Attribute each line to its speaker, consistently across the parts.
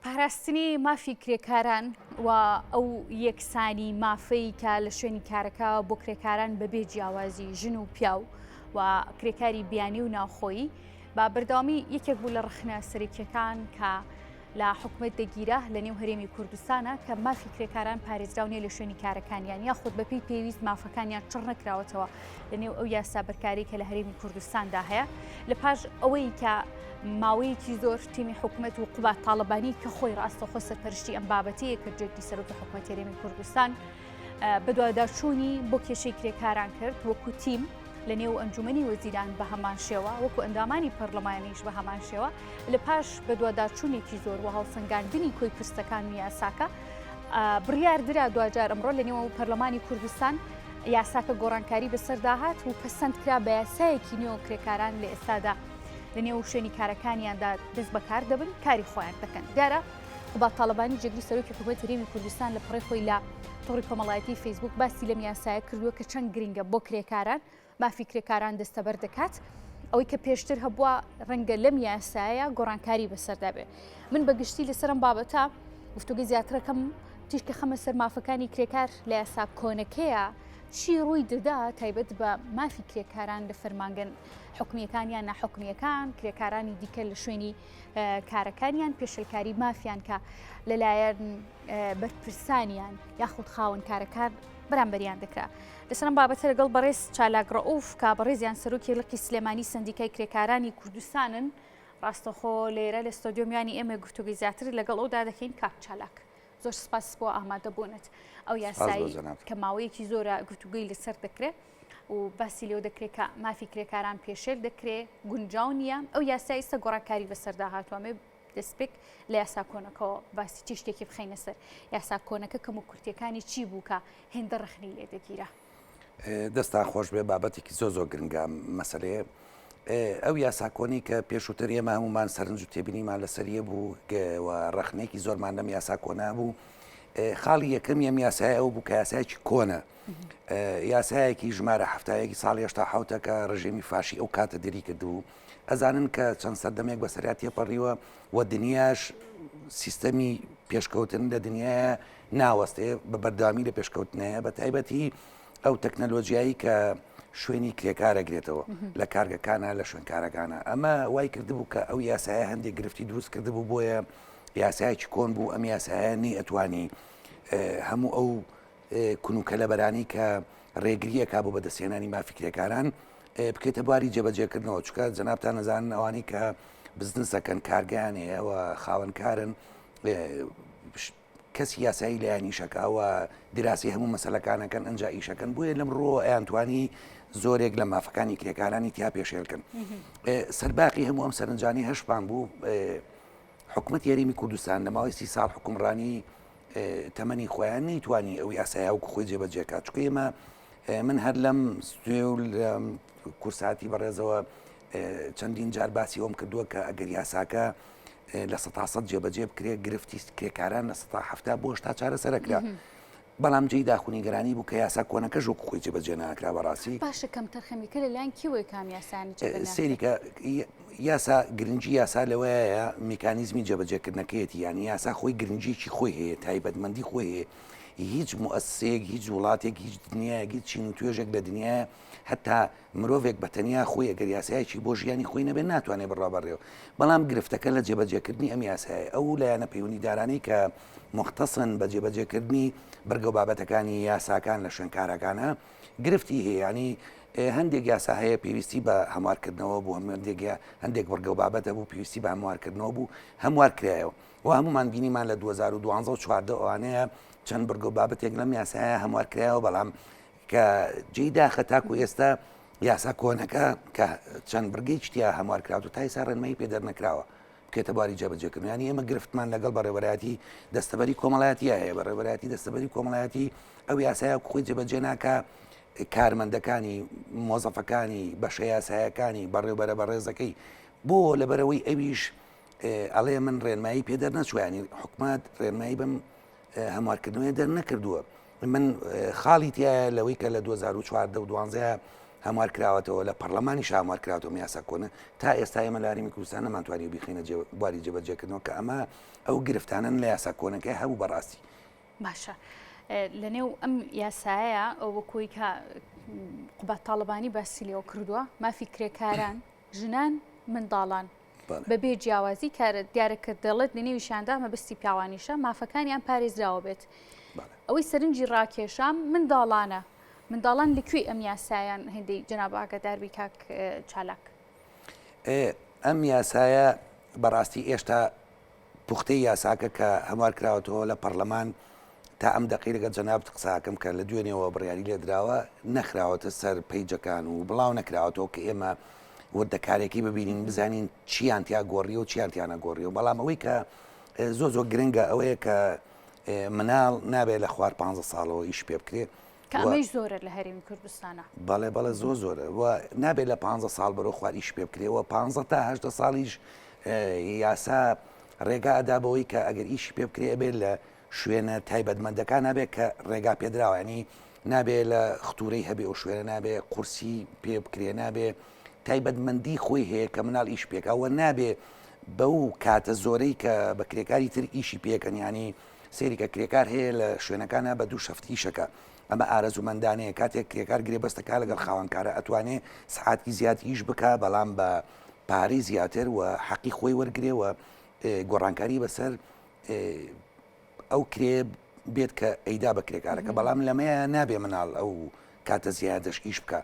Speaker 1: پاراستنی مافی کرێکاران و ئەو یەکسانی مافەی کە لە شوێنی کارەکە بۆ کرێکاران بەبێ جیاوازی ژن و پیاو و کرێکاری بیانی و ناوخۆیی با بەردەوامی یەکێک بوو لە ڕخنە سەرەکیەکان کە لە حکومەت دەگیرە لە نێو هەرێمی کوردستانە کە مافی کرێکاران پارێزراونیە لە شوێنی کارەکانیان یاخود بەپی پێویست مافەکانیان چڕ نەکراوەتەوە لە نێو ئەو یاسا بەرکاری کە لە هەرێمی کوردستاندا هەیە لە پاش ئەوەی کە ماوەیەکی زۆر تیمی حکوومەت و قوبات تاالبانی کە خۆی ڕاستەخۆ سەرپەرشتی ئەم بابەتەیە کە جێتی سەرۆکی حکوومەتی هەرێمی کوردستان بەدواداچوونی بۆ کێشەی کرێکاران کرد وەکو تیم لە نێو ئەنجومەنی وەزیران بە هەمان شێوە وەکو ئەندامانی پەرلەمانیش بە هەمان شێوە لە پاش بەدواداچوونێکی زۆر و هەڵسەنگاندنی کۆی پرستەکان و یاساکە بڕیاردرا دوجار ئەمڕۆ لە نێو پەرلەمانی کوردستان یاساکە گۆڕانکاری بەسەرداهات و پەسەند کرا بە یاسایەکی نێو کرێکاران لە ئێستادا لە نێو شوێنی کارەکانیاندا دەست بەکار دەبن کاری خۆیان دەکەن دیارە قوبات تاالبانی جێگری سەرۆکی حکوومەت هەرێمی کوردستان لە پڕی خۆی لە تۆڕی کۆمەڵایەتی فیسبوک باسی لەم یاسایە کردووە کە چەند گرنگە بۆ کرێکاران مافی کرێکاران دەستەبەر دەکات ئەوەی کە پێشتر هەبووە ڕەنگە لەم یاسایە گۆڕانکاری بەسەردا بێ من بەگشتی لەسەرم بابەتە گفتوگەی زیاترەکەم تیشکە خەمە سەر مافەکانی کرێکار لە یاسا کۆنەکەیە چی ڕووی دەدا تایبەت بە مافی کرێکاران لە فەرمانگەن حکومیەکانیان ناحکومیەکان کرێکارانی دیکە لە شوێنی کارەکانیان پێشلکاری مافیان کە لەلایەن بەرپرسانیان یاخود خاوەن کارەکان بەرامبەریان دەکرا لەسەرم بابەتە لەگەڵ بەڕێز چالاک ڕەئوف کە بەڕێزیان سەرۆکی لقی سلێمانی سندیکای کرێکارانی کوردستانن ڕاستەخۆ لێرە لە ستۆدیۆمیانی ئێمە گفتوگەی زیاتر لەگەڵ ئەودا دەکەین کاک چالاک زۆر سپاس بۆ ئامادەبوونت ئەو یاسایی کە ماوەیەکی زۆرە گفتوگوی لەسەر دەکرێت و باسی لێو دەکرێت کە مافی کرێکاران پێشێل دەکرێت گونجاو نییە ئەو یاسای ئێستا گۆڕانکاری بەسەردا هاتووەمێ دەستپێک لە یاسا کۆنەکەەوە باسی چی شتێکی بخەینە سەر یاسا کۆنەکە کەم و کورتیەکانی چی بوو کە هێندە ڕخنی لێ دەگیرە
Speaker 2: دەستا خۆش بێ بابەتێکی زۆر گرنگە مەسەلەیە ئەو یاساکۆنی کە پێشووتر ئێمە هەمومان سەرنج و تێبینیمان لەسەریە بوو ڕخنێکی زۆرمان لەم یاساکۆنا بوو خاڵی یەکەم ئەم یاسایە ئەو بوو کە یاسایەکی کۆنە یاسایەکی ژمارە هەفتایەکی ساڵی هێشتا حوتەکە ڕژێمی فاشی ئەو کاتە دەری کردو ئەزانن کە چەند سەردەمێک بەسەریات تێپەڕیوە و دنیاش سیستەمی پێشکەوتن لە دنیاە ناوەستێ بە بەرداوامی لە پێشکەوتنەیە بە تایبەتی ئەو تەکنەلۆژیایی کە شوێنی کرێکارەگرێتەوە لە کارگەکانە لە شوێن کارەکانە ئەمە وای کردبوو کە ئەو یاسایە هەندێک گرفتی دروست کردبوو بۆیە یاسایەکی کۆن بوو ئەم یاسایە نی ئەتوانی هەموو ئەو کونوکە لە بەرانی کە ڕێگریەکە بۆ بەدەستێنانی مافی کرێکاران بکەیتە بواری جێبەجێکردنەوە چکە جەنابتان نەزانن ئەوانی کە بزنسەکەن کارگیان هەیەەوە خاوەنکارن کەسی یاسایی لە یانیشەکەوە دراسی هەموو مەسەلەکانەکەن ئەنجا ئیشەکەن بۆیە لەم ڕۆ ئەیانتوانی زۆرێک لە مافەکانی کرێکارانی تیا پێشێلکن سەرباقی هەموو ئەم سەرنجانی هەشپان بوو حکوومەت هەرێمی کوردستان لە ماوەی 30 ساڵ حکومڕانی تەمەنی خۆیان نەیتوانی ئەو یاسایە و خۆی جێبەجێکات چکە ئێمە من هەر لەم ستوێ و کورساتی بەڕێزەوە چەندین جار باسی ئەوم کردووە کە ئەگەر یاساکە لە 100 جێبەجێ بکرێت گرفتی کرێکاران لە 100 بۆ تا چارەسەرەکرا بەڵام جێی داخونیگەرانی بوو کە یاسا کۆنەکە ژۆک خۆی جێبەجێ ناکرا بەڕاستی
Speaker 1: باشە کەم تەرخەمیکە لەلایەن کیوەی کام یاسانی
Speaker 2: سێریکە یاسا گرنگی یاسا لەوەیە میکانیزمی جێبەجێکردنەکەیەتی یانی یاسا خۆی گرنگیکی خۆی هەیە تایبەتمەندی خۆی هەیە هیچ مؤسسەیەک هیچ وڵاتێک هیچ دنیایەک هیچ چین و توێژێک لە دنیاە هەتا مرۆڤێک بەتەنیا خۆی ئەگەر یاسایەکی بۆ ژیانی خۆی نەبێت ناتوانێت بڕابڕێەوە بەڵام گرفتەکە لە جێبەجێکردنی ئەم یاسایە ئەو لایەنە پەیوەندیدارانەی کە مختصن بە جێبەجێکردنی بەرگە و بابەتەکانی یاساکان لە شوێنکارەکانە گرفتی هەیە ینی هەندێک یاسا هەیە پێویستی بە هەموارکردنەوە بوو هەندێک بەرگە و بابەتە بوو پێویستی بە هەموارکردنەوە بوو هەموار کرایەوە و هەمومان بینیمان لە 2012 و 14 ئەوانەیە چەند بەرگە و بابەتێک لەم یاسایە هەموار کرایەوە بەڵام کە جێی داخە تاکو ئێستا یاسا کۆنەکە کە چەند بڕگەی شتیا هەموار کراوە و تا ئێستا ڕێنمایی پێدەر نەکراوە بکێتە باری جێبەجێکردنیانی ئێمە گرفتمان لەگەڵ بەڕێوەبەرەتی دەستەبەری کۆمەڵایەتی هەیە بەڕێوەبەرەتی دەستەبەری کۆمەڵایەتی ئەو یاسایە خۆی جێبەجێ ناکە کارمەندەکانی مۆزەفەکانی بەشە یاسایەکانی بەڕێوەبەرە بەڕێزەکەی بۆ لەبەرەوەی ئەویش ئەڵێ من ڕێنمایی پێدەر نەچوانی حکومات ڕێنمایی بم هەموارکردنەوەی دەر نەکردووە من خاڵی تایە لەوەی کە لە 2014 و 12 هەموار کراوەتەوە لە پەرلەمانیش هەموار کراوەوە یاسا کۆنە تا ئێستا ئێمە لە هەرێمی کوردستان نەمانتوانی بخینە بواری جێبەجێکردنەوە کە ئەمە ئەو گرفتانن لە یاسا کۆنەکەی هەبوو بەڕاستی.
Speaker 1: باشە لە نێو ئەم یاسایە ئەو وەکوی کە قوبات تاڵبانی باسی لێەوە کردووە مافی کرێکاران ژنان منداڵان بەبێ جیاوازی کارە دیارەکە دەڵێت لە نێویشاندا مەبەستی پیاوانیشە مافەکانیان پارێزراوە بێت ئەوەی سەرنجی ڕاکێشام منداڵان لەکوێ ئەم یاسایان هەندێک جەناب ئاگاداربی کاک چالاک.
Speaker 2: ئەم یاسایە بەڕاستی ئێشتا پوختەی یاساکە کە هەموار کراوەتەوە لە پەرلەمان تا ئەم دقی لەگە جەنابەت قساکەم کە لە دوێنێەوە بڕیاری لێ درراوە نەخراوەتە سەر پەیجەکان و بڵاو نەکراوەتەوە کە ئێمە وردەکارێکی ببینین بزانین چیان تیا گۆڕی و چیان تیانە گۆڕی و بەڵام ئەوەی کە زۆ گرنگە ئەوەیە کە مناڵ نابێت لە خوار 15 ساڵەوە ئیش پێ بکرێ
Speaker 1: کە ئەمەش زۆرە لە هەرێمی کوردستانە.
Speaker 2: بەڵێ زۆرە و نابێت لە 15 ساڵ بەرەو خوار ئیش پێ بکرێەوە 15 تا 8 ساڵیش یاسا ڕێگا ئەدابەوەی کە ئەگەر ئیشی پێ بکرێ بێت لە شوێنە تایبەتمەندەکان نابێت کە ڕێگا پێدراوە ینی نابێت لە ختورەی هەبێ و شوێنە نابێت قورسی پێ بکرێ نابێت تایبەتمەندی خۆی هەیە کە مناڵ ئیش پێکەوە نابێ بەو کاتە زۆرەی کە بە کرێکاری تر ئیشی پێکەن ینی سێری کە کرێکار هەیە لە شوێنەکانە بە دوو شەفتیشەکە ئەمە ئارەزومەندانەیە کاتێک کرێکار گرێ بەستەکە لەگەڵ خاوەنکارە ئەتوانێت سعاتی زیات ئیش بکە بەڵام بە پارەی زیاتر و حەقی خۆی وەرگێەوە گۆڕانکاری بەسەر ئەو کرێ بێت کە ئەیدا بە کرێکارەکە بەڵام لەمەیە نابێ مناڵ ئەو کاتە زیادەش ئیش بکە.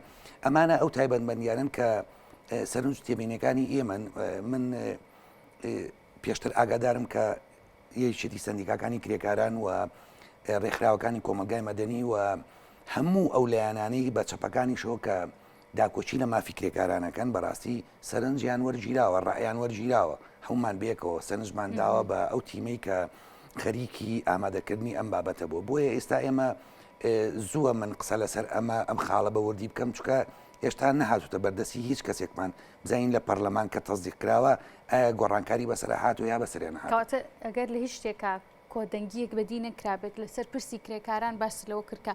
Speaker 2: ئەمانە ئەو تایبەتمەندیانن کە سەرنج تێبینەکانی ئێمە من پێشتر ئاگادارم کە یەکێتی سندیکاکانی کرێکاران و ڕێکخراوەکانی کۆمەلگای مەدەنی و هەموو ئەو لایەنانەی بە چەپەکانی شەوە کە داکۆچی لە مافی کرێکارانەکەن بەڕاستی سەرنجیان وەرگیراوە ڕائیان وەرگیراوە هەمومان بێکەوە سەرنجمان داوە بە ئەو تیمەی کە خەریکی ئامادەکردنی ئەم بابەتە بۆیە ئێستا ئێمە زووە من قسە لەسەر ئەم خاڵە بە وردی بکەم چکە هێشتا نەهاتوتە بەردەسی هیچ کەسێکمان بزانین لە پەرلەمان کە تەزدیق کراوە ئایا گۆڕانکاری بەسەر هاتووە یا بەسەرێ نەهاتووە.
Speaker 1: ئەگەر لە هیچ شتێکە کۆدەنگیەک بەدی نەکرابێت لەسەر پرسی کرێکاران باس لەوە کرد کە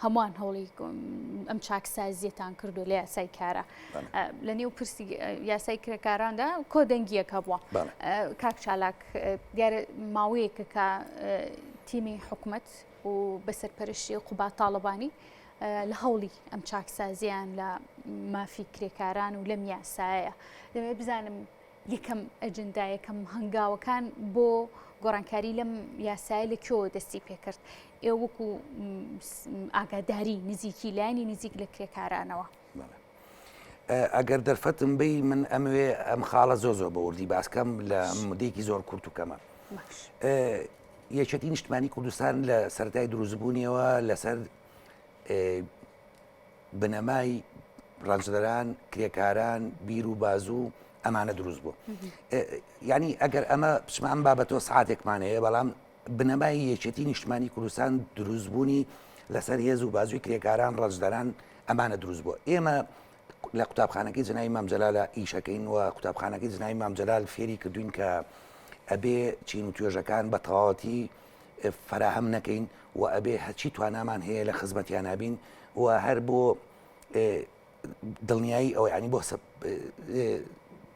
Speaker 1: هەمووان هەوڵی ئەم چاکسازیەتان کردو لە یاسای کارە لە نێو پرسی یاسای کرێکاراندا کۆدەنگیەکە بووە. کاک چالاک دیارە ماوەیەکە کە تیمی حکوومەت و بەسەرپەرشتی قوبات تاڵبانی لە هەوڵی ئەم چاکسازیان لە مافی کرێکاران و لەم یاسایە دەمێت بزانم یەکەم ئەجندا یەکەم هەنگاوەکان بۆ گۆڕانکاری لەم یاسایە لەکوێوە دەستی پێکرد ئێوە وەکو ئاگاداری نزیکی لایانی نزیک لە کرێکارانەوە.
Speaker 2: ئەگەر دەرفەتم بی من ئەموێ ئەم خاڵە زۆ بە وردی باسکەم لە مدەیەکی زۆر کورت و کەمە. یەکێتی نیشتمانی کوردستان لە سەرەتای دروستبوونیەوە لەسەر بنەمای ڕەنجدەران کرێکاران بیر و بازوو ئەمانە دروست بوو. ینی ئەگەر ئەمە پچمە ئەم بابەتەوە سعاتێکمان هەیە بەڵام بنەمای یەکێتی نیشتمانی کوردستان دروستبوونی لەسەر هێز و بازووی کرێکاران ڕەنجدەران ئەمانە دروست بووە. ئێمە لە قوتابخانەکەی جنایی مام جەلالە ئیشەکەین و قوتابخانەکەی جنایی مام جەلال فێری کردوین کە ئەبێ چین و توێژەکان بە تەواوەتی فراهەم نەکەین و ئەبێ هەچی توانامان هەیە لە خزمەتیان نابین و هەر بۆ دڵنیایی ئەوەی ینی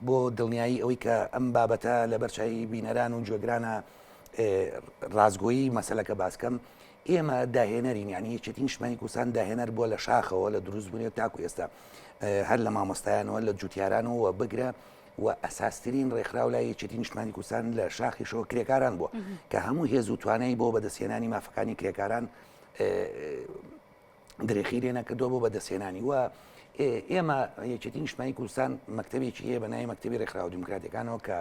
Speaker 2: بۆ دڵنیایی ئەوەی کە ئەم بابەتە لە بەرچایی بینەران و جۆگرانە ڕازگۆیی مەسەلەکە باسکەم ئێمە داهێنەرین ینی یەکێتی نیشتمانی کوردستان داهێنەر بووە لە شاخەوە لە دروستبوونی تاکو ئێستا هەر لە مامۆستایانەوە لە جوتیارانەوە بگرە و ئەساسترین ڕێکخراو لای یەکێتی نیشتمانی کوردستان لە شاخیشەوە کرێکاران بووە کە هەموو هێز و توانایی بۆ بەدەستهێنانی مافەکانی کرێکاران درێخی لێ نەکردووە بۆ بەدەستهێنانی و ئێمە یەکێتی نیشتمانی کوردستان مەکتەبێکی هەیە بەناوی مەکتەبی ڕێکخراو دیموکراتیەکانەوە کە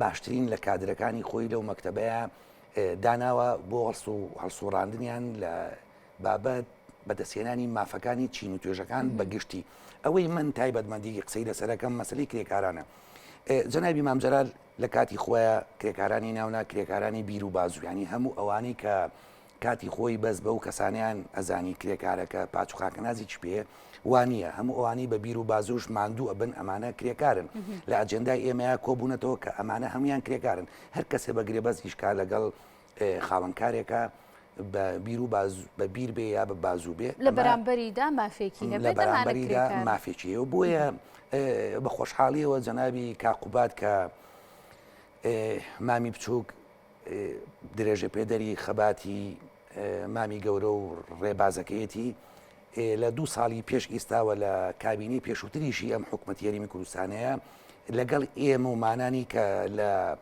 Speaker 2: باشترین لە کادرەکانی خۆی لەو مەکتەبەیە داناوە بۆ هەڵسوڕاندنیان لە بابەت بەدەستهێنانی مافەکانی چین و توێژەکان بەگشتی ئەوەی من تایبەتمەندی قسەی لەسەرەکەم مەسەلەی کرێکارانە. جەنابی مام جەلال لە کاتی خۆیە کرێکارانی ناونا کرێکارانی بیر و بازوویانی هەموو ئەوانەی کە کاتی خۆی بەس بەو کەسانیان ئەزانی کرێکارەکە پاچ و خاکەنازی چ پێ وانە هەموو ئەوانی بە بیر و بازوش ماندوو ئەبن ئەمانە کرێکارن لە ئەجندای ئێمەیە کۆبوونەتەوە کە ئەمانە هەمویان کرێکارن هەر کەسێ بەگرێ بەس ئیشکا لەگەڵ خاوەنکارێکە بە بیر و بە بیر بێ یا بە بازوو بێ
Speaker 1: لە بەرامبەریدا مافێکی
Speaker 2: لە
Speaker 1: هەبێت
Speaker 2: بەرامبەریدا مافێکی و بۆیە بە خۆشحاڵیەوە جەنابی کاقوبات کە مامی بچووک درێژە پێدەری خەباتی مامی گەورە و ڕێبازەکەیەتی لە 2 ساڵی پێش ئێستاوە لە کابینی پێشووتریشی ئەم حکوومەت یاریمی کوردستانەیە لەگەڵ ئێمە و مانانی کە لە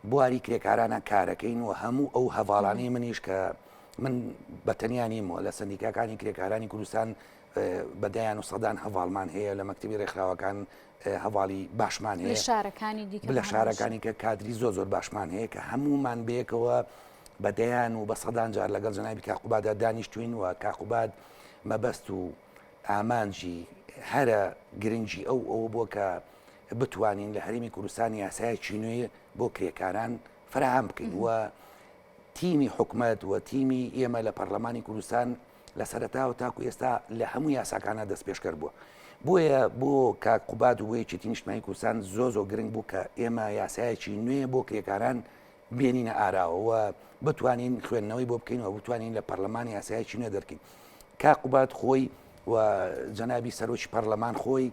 Speaker 2: بواری کرێکارانە کارەکەین و هەموو ئەو هەواڵانەی منیش کە من بەتەنیانیمەوە لە سندیکاکانی کرێکارانی کوردستان بەدایان و سەدان هەواڵمان هەیە لە مەکتبی ڕێکخراوەکان هەواڵی باشمان هەیە لە شارەکانی کە کادری زۆر باشمان هەیە کە هەمومان بەیەکەوە بەدەیان و بە سەدان جار لەگەڵ جەنابی کاقوبادا دانیشتوین و کاقوبات مەبەست و ئامانجی هەرە گرنگی ئەو بۆ کە بتوانین لە هەرێمی کوردستانی یاسایەکی نوێ بۆ کرێکاران فراهم بکەین و تیمی حکومەت و تیمی ئێمە لە پەرلەمانی کوردستان لە سەرەتاوە تاکو ئێستا لە هەموو یاساکانە دەست پێشکەر بووە بۆیە بۆ کاقوبات و وەیەکی نیشتیمانی کوردستان زۆر گرنگ بوو کە ئێمە یاسایەکی نوێ بۆ کرێکاران بێنینە ئاراوە و بتوانین خوێندنەوەی بۆ بکەین و بتوانین لە پەرلەمانی یاسایەکی نوێ دەرکەین کاقوبات خۆی و جەنابی سەرۆکی پەرلەمان خۆی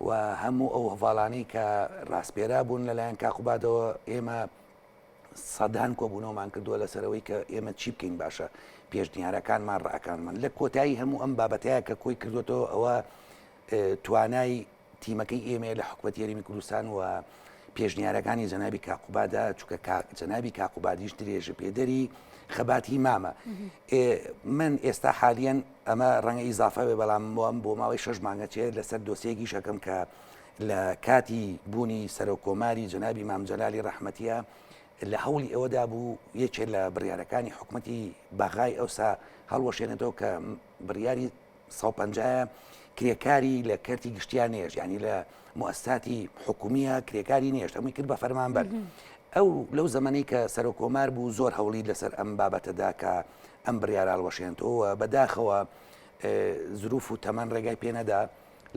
Speaker 2: و هەموو ئەو هەواڵانەی کە ڕاستپێرا بوون لەلایەن کاقوباتەوە ئێمە سەدان کۆبوونەوەمان کردووە لەسەرەوەی کە ئێمە چی بکەین باشە پێشنیارەکانمان ڕەکانمان لە کۆتایی هەموو ئەم بابەتەیە کە کۆی کردوێتەوە ئەوە توانای تیمەکەی ئێمە لە حکوومەت یاریمی کوردستان و پێشنیارەکانی جەنابی کاقوبادا چونکە جەنابی کاقوبادیش درێژە پێدەری خەباتی مامە من ئێستا حالیان ئەمە ڕەنگە ئیزافە بێ بەڵام بۆ ماوەی 6 مانگە چێت لەسەر دۆسیەکی شەکەم کە لە کاتی بوونی سەرۆکۆماری جەنابی مامجەلالی ڕەحمەتیە لە هەوڵی ئەوەدا بوو یەکێک لە بڕیارەکانی حکوومەتی باغای ئەوسا هەڵوەشێنێتەوە کە بڕیاری 150 کرێکاری لە کەرتی گشتیان نێژ ینی لە موەسساتی حکومیە کرێکاری نێشت ئەمەی کرد بە فەرمانبەر ئەو لەو زەمانەی کە سەرۆکۆمار بوو زۆر هەوڵی لەسەر ئەم بابەتەدا کە ئەم بڕیارە هەڵوەشێنێتەوە بەداخەوە زروف و تەمەن ڕێگای پێنەدا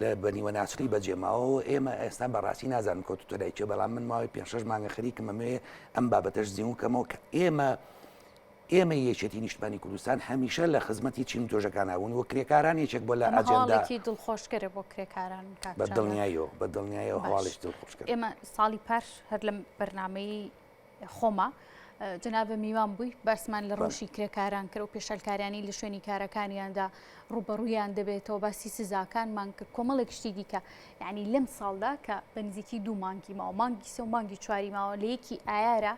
Speaker 2: لە بەنیوە ناچری بەجێماوە ئێمە ئێستا بەڕاستی نازانم کۆتتۆ لای چێ بەڵام من ماوەی 5-6 مانگە خەریکم ئەمێ ئەم بابەتەش زیینوکەمەوە کە ئێمە یەکێتی نیشتمانی کوردستان هەمیشە لە خزمەتی چین تۆژەکاناون و کرێکاران یەکێک بۆ لە ئاجنداکی
Speaker 1: دڵخۆشکەرە بۆ کرێکاران
Speaker 2: بە دڵنیایەوە هەواڵش دڵخۆشکەر
Speaker 1: ئێمە ساڵی پاش هەر لەم بەرنامەی خۆمە جنابە میوان بووی باسمان لە ڕۆژی کرێکاران کرد و پێشەلکاریانی لە شوێنی کارەکانیاندا ڕوبەڕوویان دەبێتەوە باسی سزاکانمان کرد کۆمەڵێک شتی دیکە یعنی لەم ساڵدا کە بە نزیکی 2 مانگی ماوە مانگی سێ و مانگی 4 ماوە لە یەکی ئایارە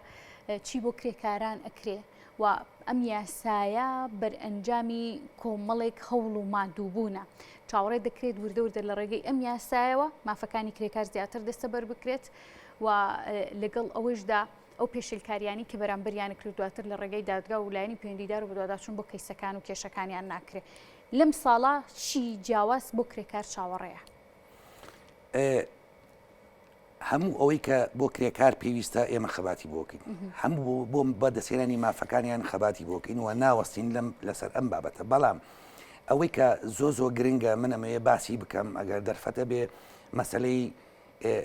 Speaker 1: چی بۆ کرێکاران ئەکرێ و ئەم یاسایە بەرئەنجامی کۆمەڵێک هەوڵ و مادووبوونە چاوەڕێ دەکرێت وردە لە ڕێگەی ئەم یاسایەوە مافەکانی کرێکار زیاتر دەستەبەر بکرێت و لەگەڵ ئەوەشدا ئەو پێشلکاریانی کە بەرامبەریان کردواتر لە ڕێگەی دادگا و لایەنی پەیوەندیدار و بەدواداچوون بۆ کەیسەکان و کێشەکانیان ناکرێت لەم ساڵە چی جیاواز بۆ کرێکار چاوەڕێیە
Speaker 2: هەموو ئەوەی کە بۆ کرێکار پێویستە ئێمە خەباتی بۆکەین هەموو بۆ بەدەسێنانی مافەکانیان خەباتی بۆکەین و ناوەستین لەسەر ئەم بابەتە بەڵام ئەوەی کە زۆ گرنگە من ئەمەیە باسی بکەم ئەگەر دەرفەتە بێ مەسلەی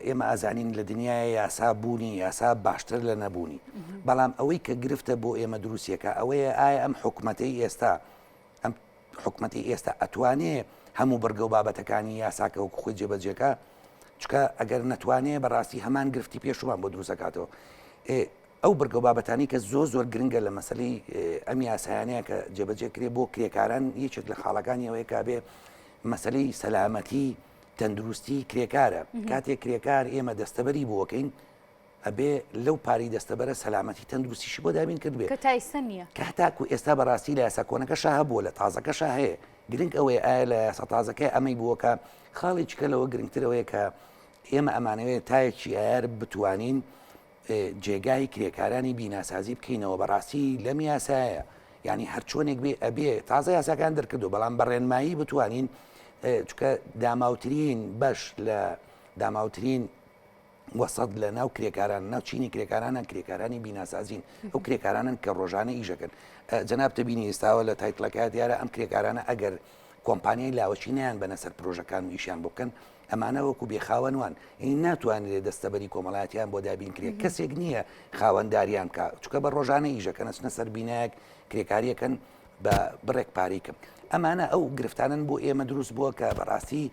Speaker 2: ئێمە ئازانین لە دنیای یاسا بوونی یاسا باشتر لە نەبوونی بەڵام ئەوەی کە گرفتە بۆ ئێمە دروستیەکە ئەوەیە ئایا ئەم حکومەتی ئێستا ئەتوانێ هەموو بەرگە و بابەتەکانی یاساکە و خۆی جێبەجێکە چکە ئەگەر نەتوانێ بەڕاستی هەمان گرفتی پێشوان بۆ دروستەکاتەوە ئەو بەرگە و بابەتانی کە زۆر گرنگە لە مەسلەی ئەم یاسایانەیە کە جێبەجێکرێ بۆ کرێکاران یەکێک لە خاڵەکانی ئەوەیە کا بێ مەسلەی سەلامەتی تەندروستی کرێکارە کاتێک کرێکار ئێمە دەستەبەری بۆکەین ئەبێ لەو پاری دەستەبەرە سەلامەتی تەندروستیشی بۆ دابین کرد بێت
Speaker 1: کە تایسە نییە
Speaker 2: کە تاکو ئێستا بەڕاستی لە یاسا کۆنەکەشا هەبووە لە تازەکەشا هەیە گرنگ ئەوەیە ئایا لە یاسا تازەکەی ئەمەی بووەکە خاڵێککە لەوە گرنگترەوەیە کە ئێمە ئەمانەوەیە تایەکی ئایار بتوانین جێگای کرێکارانی بیناسازی بکەینەوە بەڕاستی لەم یاسایە ینی هەر چۆنێک بێ ئەبێ تازە یاساکان دەرکردو بەڵام بەڕێنمایی بتوانین چکە داماوترین بەش لە داماوترین وەسەد لە ناو کرێکاران ناوچینی کرێکارانە کرێکارانی بیناسازین ئەو کرێکارانن کە ڕۆژانە ئیژەکەن جەناب تەبینی ئێستاوە لە تایتڵەکە دیارە ئەم کرێکارانە ئەگەر کۆمپانیای لاوەچینیان بەنەسەر پرۆژەکان و ئیشیان بکەن ئەمانە وەکو بێخاوەنوان این ناتوانێت دەستەبەری کۆمەڵاتیان بۆ دابین کرێت کەسێک نییە خاوەنداریان کە چکە بە ڕۆژانە ئیژەکەن ئەچنە سەر بینایەک کرێکاریەکەن بە بڕێک پارێکم ئەمانە ئەو گرفتانن بۆ ئێمە دروست بووە کە بەڕاستی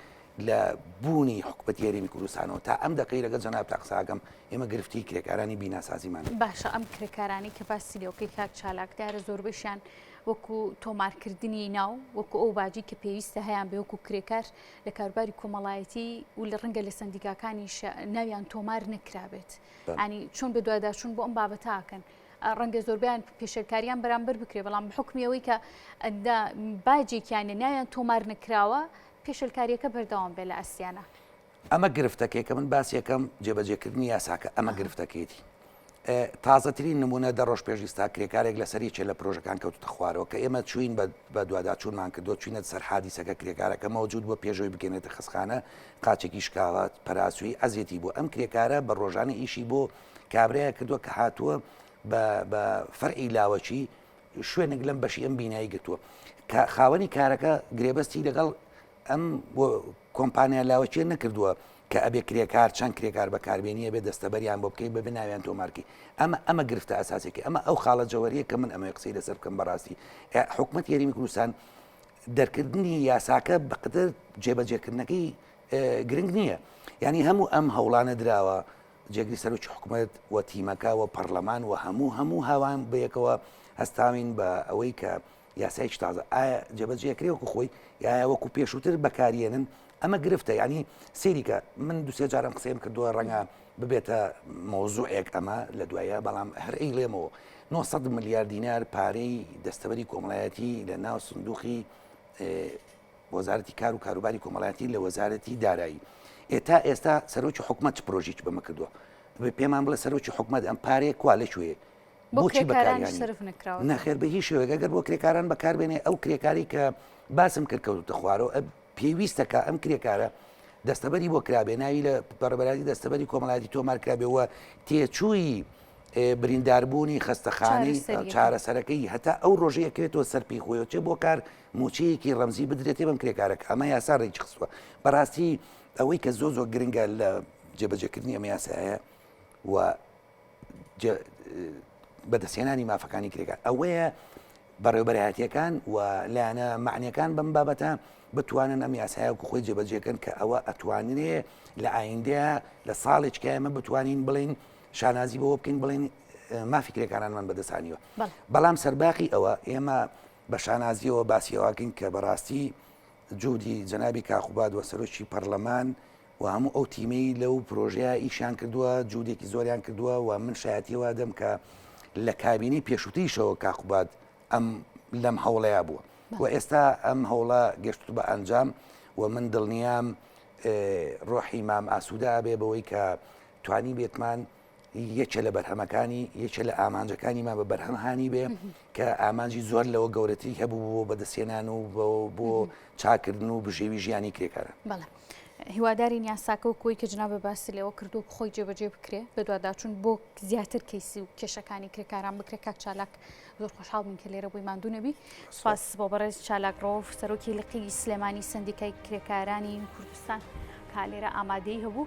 Speaker 2: لە بوونی حکومەتی هەرێمی کوردستانەوە تا ئەم دقەی لەگەڵ جەناب تا قساکەم ئێمە گرفتی کرێکارانی بیناسازیمان
Speaker 1: باشە ئەم کرێکارانی کە باسی لێوکەی کاک چالاکدارە زۆربەیشیان وەکو تۆمارکردنی ناو وەکو ئەو باجی کە پێویستە هەیان بێ وەکو کرێکار لە کاروباری کۆمەڵایەتی و لە ڕەنگە لە سندیکاکانیش ناویان تۆمار نەکرابێت ینی چۆن بە دواداچوون بۆ ئەم بابەتاکەن ڕەنگە زۆربیان پێشەرکاریان بەرامبەر بکرێ بەڵام حکمیەوەی کە باجێکیانە ناویان تۆمار نەکراوە پێشەرکاریەکە بەردەوام بێ لە ئەسیانە
Speaker 2: ئەمە گرفتەکەی کە من باسیەکەم جێبەجێکردنی یاساکە ئەمە گرفتەکەیەتی تازەترین نمونە دە ڕۆژ پێشیستا کرێکارێک لەسەری چێ لە پرۆژەکان کەوتتە خوارەوە کە ئێمە چوین بە دوواداچوونمان کردو چوینە سەر حادیسەکە کرێکارەکە مەوجود بۆ پێشەوەی بگەنێتە خستخانە قاچێکی شکاوات پەراسووی ئەزیەتی بوو ئەم کرێکارە بە ڕۆژانە ئیشی بۆ کابرەیە کردووە کە هاتووە بە فەرعی لاوەچی شوێنێک لەم بەشی ئەم بینایی گرتووە کە خاوەنی کارەکە گرێبەستی لەگەڵ ئەم کۆمپانیا لاوەچیە نەکردووە کە ئەبێ کرێکار چەند کرێکار بەکاربیێنیە بێ دەستەبەریان بۆ بکەی بە ناویان تۆمارکی ئەمە گرفتە ئاساسێکی ئەمە ئەو خاڵە جەوەریە کە من ئەمە قسەی لەسەر بکەم بەڕاستی حکوومەت یاریمی کوردستان دەرکردنی یاساکە بەقدر جێبەجێکردنەکەی گرنگ نییە ینی هەموو ئەم هەوڵانە دراوە جێگری سەرۆکی حکوومەت و تیمەکە و پەرلەمان و هەموو هاوان بەیەکەوە هەستاوین بە ئەوەی کە یاسایکی تازە ئایا جێبەجێکرێ وەکو خۆی یا وەکو پێشووتر بەکارێنن ئەمە گرفتە ینی سێریکە من دوسێ جارم قسەیم کردووە ڕەنگە ببێتە مۆزوعێک ئەمە لە دوایە بەڵام هەرئی لێمەوە 900 ملیار دینار پارەی دەستەبەری کۆمەڵایەتی لە ناو سندوقی وەزارەتی کار و کاروباری کۆمەڵایەتی لە وەزارەتی دارایی ئێستا سەرۆکی حکوومەت پرۆژێک بەمە کردووە پێمان بڵێ سەرۆکی حکوومەت ئەم پارەیە کوا لەکوێ بۆچی بەکاریانی نەخێر بە هیچ شێوەیە گەر بۆ کرێکاران بەکاربێنێ ئەو کرێکاری کە باسم کرد کەوتە خوارەوە پێویستەکە ئەم کرێکارە دەستەبەری بۆ کرابێ ناوی لە بەڕێبەری دەستەبەری کۆمەڵایەتی تۆمار کرابێەوە تێچووی برینداربوونی خستەخانەی چارەسەرەکەی هەتا ئەو ڕۆژەیە کرێتەوە سەرپی خۆیەوە چێ بۆ کار موچەیەکی ڕەمزی بدرێتێ بەم کرێکارەکە ئەمە یاسا ڕێکی خستووە بەڕاستی ئەوەی کە زۆ گرنگە لە جێبەجێکردنی ئەمە یاسایە و بەدەستێنانی مافەکانی کرێکار ئەوەیە بەڕێوەبەرهاتیەکان و لایەنە معنیەکان بەم بابەتە بتوانن ئەم یاسایەکو خۆی جێبەجێکن کە ئەوە ئەتوانێ لە ئایندەیە لە ساڵێککە ئەمە بتوانین بڵین شانازی بەوە بکەین بڵین مافی کرێکارانمان بەدەستانیوە بەڵام سەرباقی ئەوە ئێمە بە شانازیەوە باسیەوەکەین کە بەڕاستی جوودی جەنابی کاخوباد وە سەرۆکی پەرلەمان و هەموو ئەو تیمەی لەو پرۆژەیە ئیشان کردووە جوودێکی زۆریان کردووە و من شایەتیەوە دەم کە لە کابینی پێشووتیشەوە کاخوباد ئەم لەم هەوڵەیە بووە و ئێستا ئەم هەوڵە گەشت بە ئەنجام و من دڵنیام ڕۆحی مام ئاسوودا بێ بەوەی کە توانی بێتمان یەکێ لە بەرهەمەکانی یەکێ لە ئامانجەکانی ما بە بەرهەمهانی بێ کە ئامانجی زۆر لەوە گەورەتری هەبوو بۆ بەدەستێنان و بۆ چاکردن و بژێوی ژیانی کرێکارە.
Speaker 1: هیوادارین یاساکە و کۆی کە جنابە باسی لەوە کردو خۆی جێبەجێ بکرێ بە دوواداچوون بۆ زیاتر کەیسی و کێشەکانی کرێکاران بکرێت کاک چالاک زۆر خۆشحاڵ بووین کە لێرە بووی ماندوو نەبی سپاس بۆ بەڕێز چالاکڕۆف سەرۆکی لقی سلێمانی سندیکای کرێکارانی کوردستان کە لێرە ئامادەی هەبوو.